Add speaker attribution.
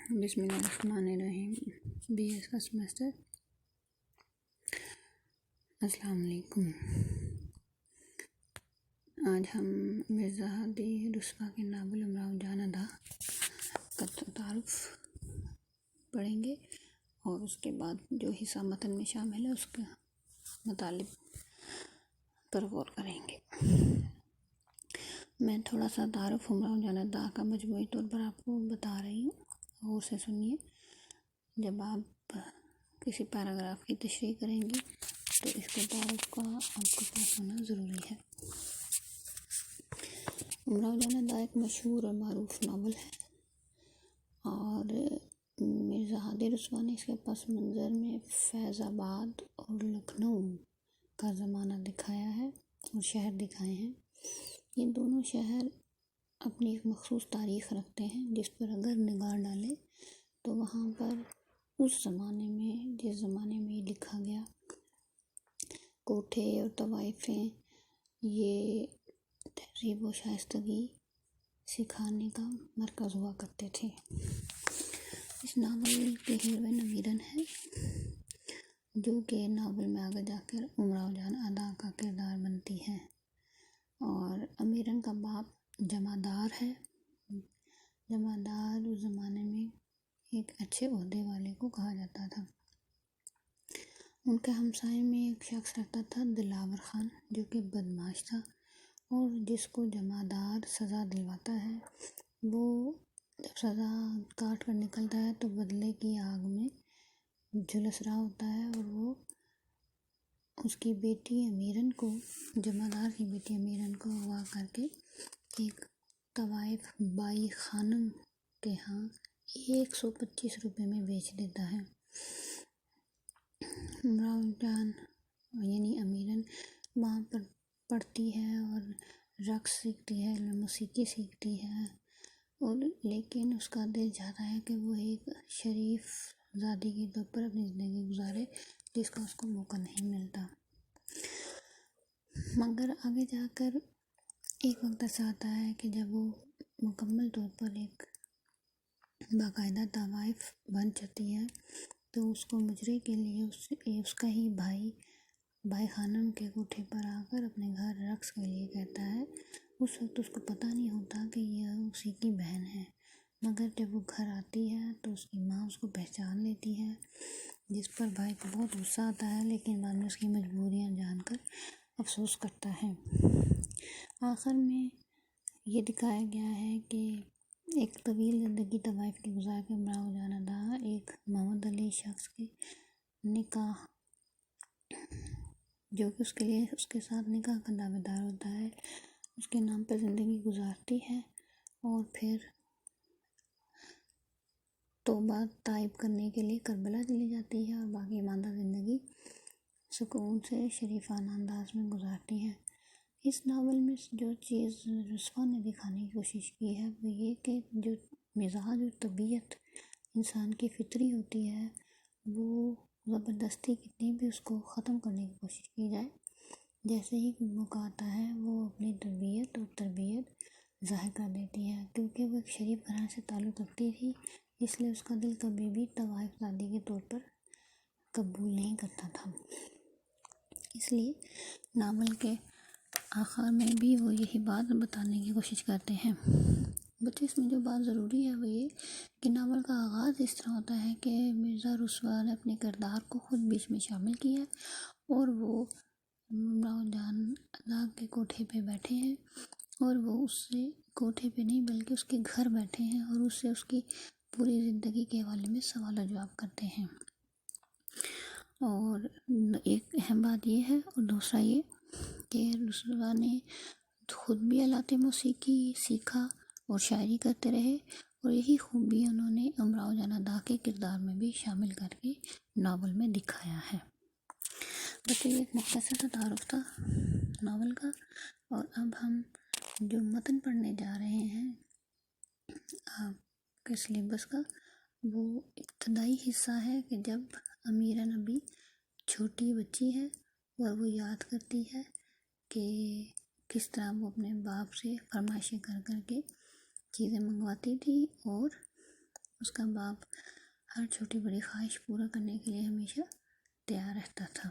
Speaker 1: بسم اللہ الرحمن الرحیم۔ بی ایس کا سمیسٹر۔ السلام علیکم۔ آج ہم مرزا ہادی رسوا کے ناول امراؤ جان ادا کا تعارف پڑھیں گے اور اس کے بعد جو حصہ متن میں شامل ہے اس کا مطالب پر غور کریں گے۔ میں تھوڑا سا تعارف امراؤ جان ادا کا مجموعی طور پر آپ کو بتا رہی ہوں، اور سے سنیے۔ جب آپ کسی پیراگراف کی تشریح کریں گی تو اس کے تعارف کا آپ کو پاس ہونا ضروری ہے۔ امراؤ جان ادا ایک مشہور اور معروف ناول ہے، اور مرزا ہادی رسوا نے اس کے پس منظر میں فیض آباد اور لکھنؤ کا زمانہ دکھایا ہے اور شہر دکھائے ہیں۔ یہ دونوں شہر اپنی ایک مخصوص تاریخ رکھتے ہیں، جس پر اگر نگاہ ڈالیں تو وہاں پر اس زمانے میں جس زمانے میں یہ لکھا گیا، کوٹھے اور طوائفیں یہ تہذیب و شائستگی سکھانے کا مرکز ہوا کرتے تھے۔ اس ناول کے ہیروئن امیرن ہے، جو کہ ناول میں آگے جا کر امراؤ جان ادا کا کردار بنتی ہے، اور امیرن کا باپ جمعدار ہے۔ جمعدار اس زمانے میں ایک اچھے عہدے والے کو کہا جاتا تھا۔ ان کے ہمسائے میں ایک شخص رہتا تھا دلاور خان، جو کہ بدمعاش تھا، اور جس کو جمعدار سزا دلواتا ہے، وہ جب سزا کاٹ کر نکلتا ہے تو بدلے کی آگ میں جھلس رہا ہوتا ہے، اور وہ اس کی بیٹی امیرن کو، جمعدار کی بیٹی امیرن کو اغوا کر کے ایک طوائف بائی خانم کے ہاں 125 روپے میں بیچ دیتا ہے۔ امراؤ جان یعنی امیرن وہاں پر پڑھتی ہے اور رقص سیکھتی ہے، موسیقی سیکھتی ہے، اور لیکن اس کا دل چاہتا ہے کہ وہ ایک شریف زادی کے طور پر اپنی زندگی گزارے، جس کا اس کو موقع نہیں ملتا۔ مگر آگے جا کر ایک وقت ایسا آتا ہے کہ جب وہ مکمل طور پر ایک باقاعدہ طوائف بن جاتی ہے، تو اس کو مجرے کے لیے اس کا ہی بھائی خانم کے کوٹھے پر آ کر اپنے گھر رقص کے لیے کہتا ہے۔ اس وقت اس کو پتہ نہیں ہوتا کہ یہ اسی کی بہن ہے، مگر جب وہ گھر آتی ہے تو اس کی ماں اس کو پہچان لیتی ہے، جس پر بھائی کو بہت غصہ آتا ہے، لیکن بعد میں اس کی مجبوریاں جان کر افسوس کرتا ہے۔ آخر میں یہ دکھایا گیا ہے کہ ایک طویل زندگی طوائف کی گزار کے امراؤ جان ادا ایک محمد علی شخص کے نکاح، جو کہ اس کے ساتھ نکاح کا دعوے دار ہوتا ہے، اس کے نام پر زندگی گزارتی ہے، اور پھر توبہ طائب کرنے کے لیے کربلا چلی جاتی ہے، اور باقی ماندہ زندگی سکون سے شریفانہ انداز میں گزارتی ہے۔ اس ناول میں جو چیز رسوا نے دکھانے کی کوشش کی ہے وہ یہ کہ جو مزاج اور طبیعت انسان کی فطری ہوتی ہے، وہ زبردستی کتنی بھی اس کو ختم کرنے کی کوشش کی جائے، جیسے ہی موقع آتا ہے وہ اپنی طبیعت اور تربیت ظاہر کر دیتی ہے۔ کیونکہ وہ ایک شریف گھرانے سے تعلق رکھتی تھی، اس لیے اس کا دل کبھی بھی طوائف زادی کے طور پر قبول نہیں کرتا تھا۔ اس لیے ناول کے آخر میں بھی وہ یہی بات بتانے کی کوشش کرتے ہیں۔ بچے اس میں جو بات ضروری ہے وہ یہ کہ ناول کا آغاز اس طرح ہوتا ہے کہ مرزا رسوا نے اپنے کردار کو خود بیچ میں شامل کیا ہے، اور وہ امراؤ جان ادا کے کوٹھے پہ بیٹھے ہیں، اور وہ اس سے کوٹھے پہ نہیں بلکہ اس کے گھر بیٹھے ہیں، اور اس سے اس کی پوری زندگی کے حوالے میں سوال و جواب کرتے ہیں۔ اور ایک اہم بات یہ ہے، اور دوسرا یہ کہ رسوا نے خود بھی آلات موسیقی سیکھا اور شاعری کرتے رہے، اور یہی خوبی انہوں نے امراؤ جان ادا کے کردار میں بھی شامل کر کے ناول میں دکھایا ہے۔ بچے یہ ایک مختصر سا تعارف تھا ناول کا، اور اب ہم جو متن پڑھنے جا رہے ہیں آپ کے سلیبس کا، وہ ابتدائی حصہ ہے کہ جب امیرن ابھی چھوٹی بچی ہے، اور وہ یاد کرتی ہے کہ کس طرح وہ اپنے باپ سے فرمائشیں کر کر کے چیزیں منگواتی تھی، اور اس کا باپ ہر چھوٹی بڑی خواہش پورا کرنے کے لیے ہمیشہ تیار رہتا تھا۔